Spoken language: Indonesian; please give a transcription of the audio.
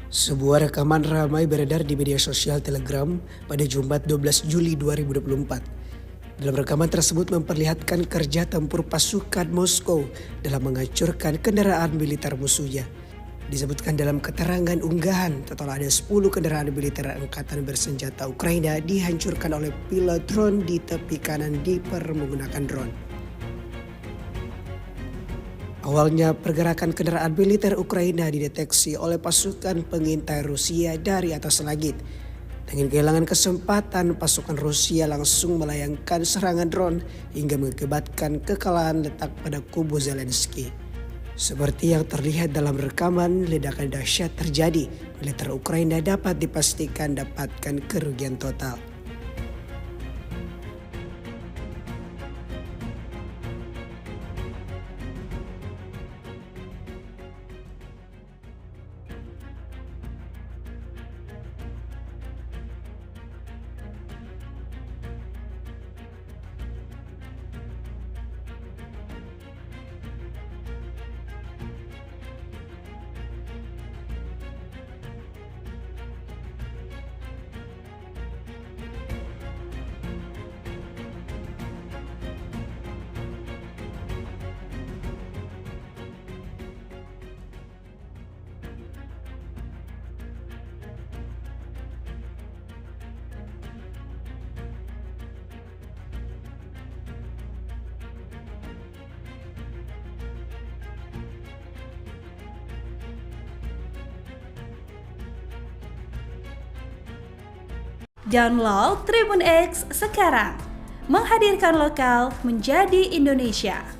Sebuah rekaman ramai beredar di media sosial Telegram pada Jumat 12 Juli 2024. Dalam rekaman tersebut memperlihatkan kerja tempur pasukan Moskow dalam menghancurkan kendaraan militer musuhnya. Disebutkan dalam keterangan unggahan, total ada 10 kendaraan militer angkatan bersenjata Ukraina dihancurkan oleh pilot drone di tepi kanan menggunakan drone. Awalnya pergerakan kendaraan militer Ukraina dideteksi oleh pasukan pengintai Rusia dari atas langit. Dengan kehilangan kesempatan, pasukan Rusia langsung melayangkan serangan drone hingga mengakibatkan kekalahan letak pada kubu Zelensky. Seperti yang terlihat dalam rekaman, ledakan dahsyat terjadi. Militer Ukraina dapat dipastikan dapatkan kerugian total. Download Tribun X sekarang, menghadirkan lokal menjadi Indonesia.